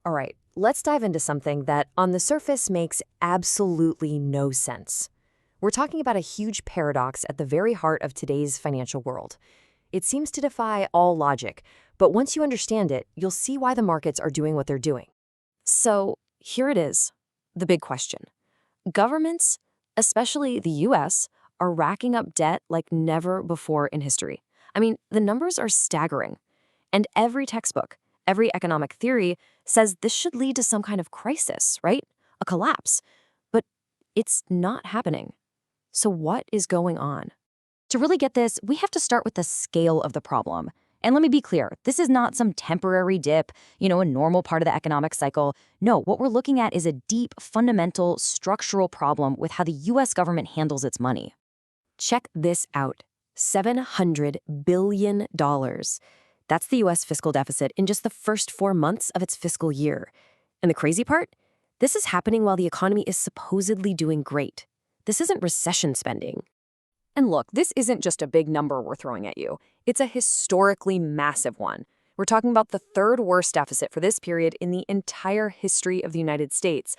All right, let's dive into something that on the surface makes absolutely no sense. We're talking about a huge paradox at the very heart of today's financial world. It seems to defy all logic, but once you understand it, you'll see why the markets are doing what they're doing. So here it is, the big question. Governments, especially the US, are racking up debt like never before in history. I mean, the numbers are staggering. And every textbook, every economic theory says this should lead to some kind of crisis, right? A collapse. But it's not happening. So what is going on? To really get this, we have to start with the scale of the problem. And let me be clear, this is not some temporary dip, a normal part of the economic cycle. No, what we're looking at is a deep, fundamental, structural problem with how the US government handles its money. Check this out. $700 billion. That's the US fiscal deficit in just the first 4 months of its fiscal year. And the crazy part? This is happening while the economy is supposedly doing great. This isn't recession spending. And look, this isn't just a big number we're throwing at you. It's a historically massive one. We're talking about the third worst deficit for this period in the entire history of the United States.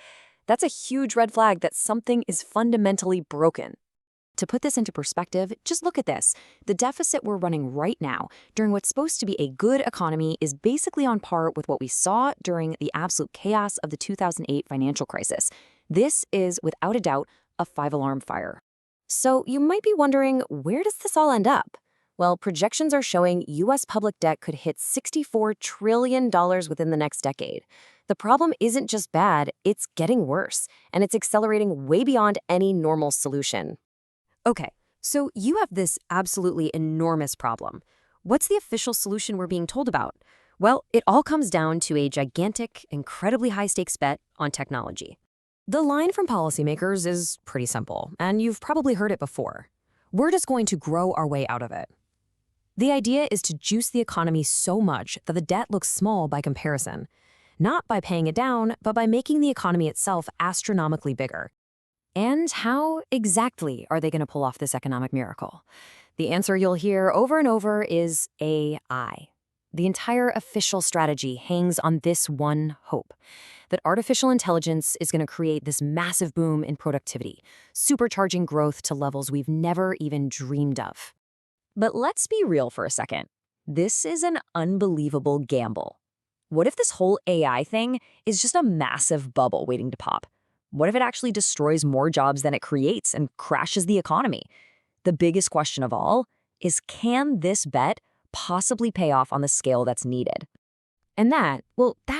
That's a huge red flag that something is fundamentally broken. To put this into perspective, just look at this. The deficit we're running right now, during what's supposed to be a good economy, is basically on par with what we saw during the absolute chaos of the 2008 financial crisis. This is, without a doubt, a five-alarm fire. So you might be wondering, where does this all end up? Well, projections are showing U.S. public debt could hit $64 trillion within the next decade. The problem isn't just bad, it's getting worse, and it's accelerating way beyond any normal solution. Okay, so you have this absolutely enormous problem. What's the official solution we're being told about? Well, it all comes down to a gigantic, incredibly high-stakes bet on technology. The line from policymakers is pretty simple, and you've probably heard it before. We're just going to grow our way out of it. The idea is to juice the economy so much that the debt looks small by comparison, not by paying it down, but by making the economy itself astronomically bigger. And how exactly are they going to pull off this economic miracle? The answer you'll hear over and over is AI. The entire official strategy hangs on this one hope, that artificial intelligence is going to create this massive boom in productivity, supercharging growth to levels we've never even dreamed of. But let's be real for a second. This is an unbelievable gamble. What if this whole AI thing is just a massive bubble waiting to pop? What if it actually destroys more jobs than it creates and crashes the economy? The biggest question of all is, can this bet possibly pay off on the scale that's needed? And that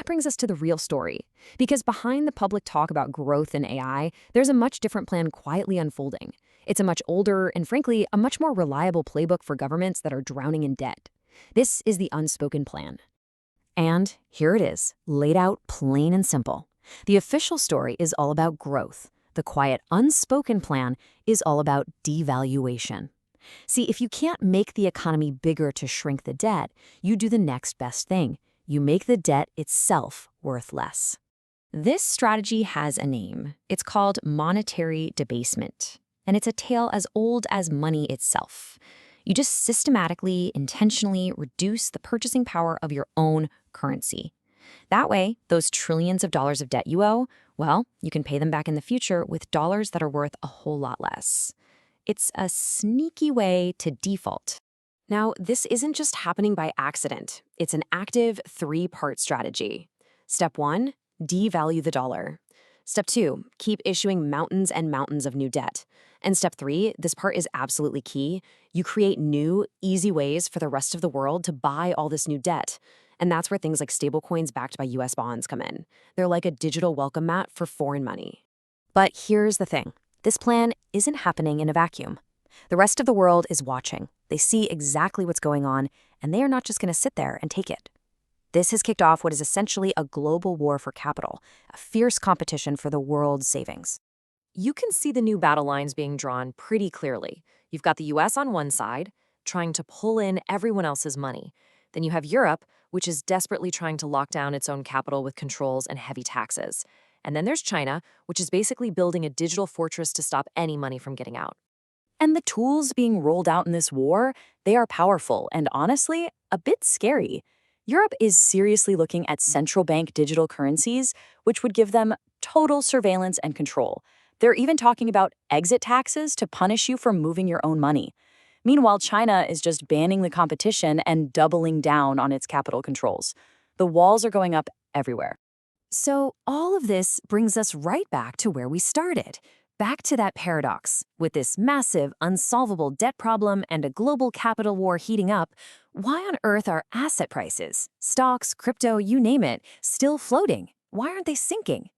brings us to the real story. Because behind the public talk about growth in AI, there's a much different plan quietly unfolding. It's a much older and, frankly, a much more reliable playbook for governments that are drowning in debt. This is the unspoken plan. And here it is, laid out plain and simple. The official story is all about growth. The quiet, unspoken plan is all about devaluation. See, if you can't make the economy bigger to shrink the debt, you do the next best thing. You make the debt itself worth less. This strategy has a name. It's called monetary debasement, and it's a tale as old as money itself. You just systematically, intentionally reduce the purchasing power of your own currency. That way, those trillions of dollars of debt you owe, well, you can pay them back in the future with dollars that are worth a whole lot less. It's a sneaky way to default. Now, this isn't just happening by accident. It's an active 3-part strategy. Step 1, devalue the dollar. Step 2, keep issuing mountains and mountains of new debt. And step 3, this part is absolutely key. You create new, easy ways for the rest of the world to buy all this new debt. And that's where things like stablecoins backed by US bonds come in. They're like a digital welcome mat for foreign money. But here's the thing. This plan isn't happening in a vacuum. The rest of the world is watching. They see exactly what's going on, and they are not just going to sit there and take it. This has kicked off what is essentially a global war for capital, a fierce competition for the world's savings. You can see the new battle lines being drawn pretty clearly. You've got the US on one side, trying to pull in everyone else's money. Then you have Europe, which is desperately trying to lock down its own capital with controls and heavy taxes. And then there's China, which is basically building a digital fortress to stop any money from getting out. And the tools being rolled out in this war, they are powerful and honestly, a bit scary. Europe is seriously looking at central bank digital currencies, which would give them total surveillance and control. They're even talking about exit taxes to punish you for moving your own money. Meanwhile, China is just banning the competition and doubling down on its capital controls. The walls are going up everywhere. So, all of this brings us right back to where we started. Back to that paradox. With this massive, unsolvable debt problem and a global capital war heating up, why on earth are asset prices, stocks, crypto, you name it, still floating? Why aren't they sinking?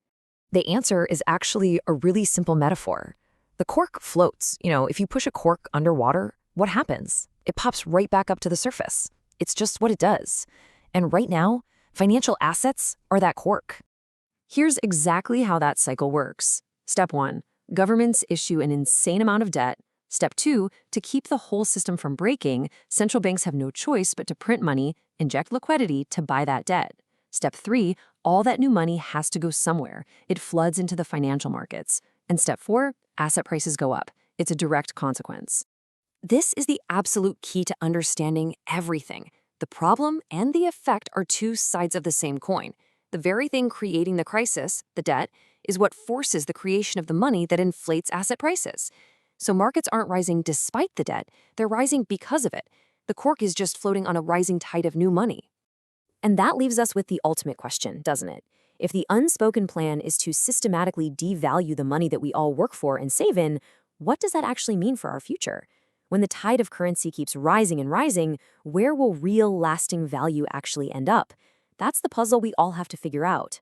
The answer is actually a really simple metaphor. The cork floats. If you push a cork underwater, what happens? It pops right back up to the surface. It's just what it does. And right now, financial assets are that cork. Here's exactly how that cycle works. Step 1. Governments issue an insane amount of debt. Step 2. To keep the whole system from breaking, central banks have no choice but to print money, inject liquidity to buy that debt. Step 3. All that new money has to go somewhere. It floods into the financial markets. And step 4. Asset prices go up. It's a direct consequence. This is the absolute key to understanding everything. The problem and the effect are two sides of the same coin. The very thing creating the crisis, the debt, is what forces the creation of the money that inflates asset prices. So markets aren't rising despite the debt, they're rising because of it. The cork is just floating on a rising tide of new money. And that leaves us with the ultimate question, doesn't it? If the unspoken plan is to systematically devalue the money that we all work for and save in, what does that actually mean for our future? When the tide of currency keeps rising and rising, where will real lasting value actually end up? That's the puzzle we all have to figure out.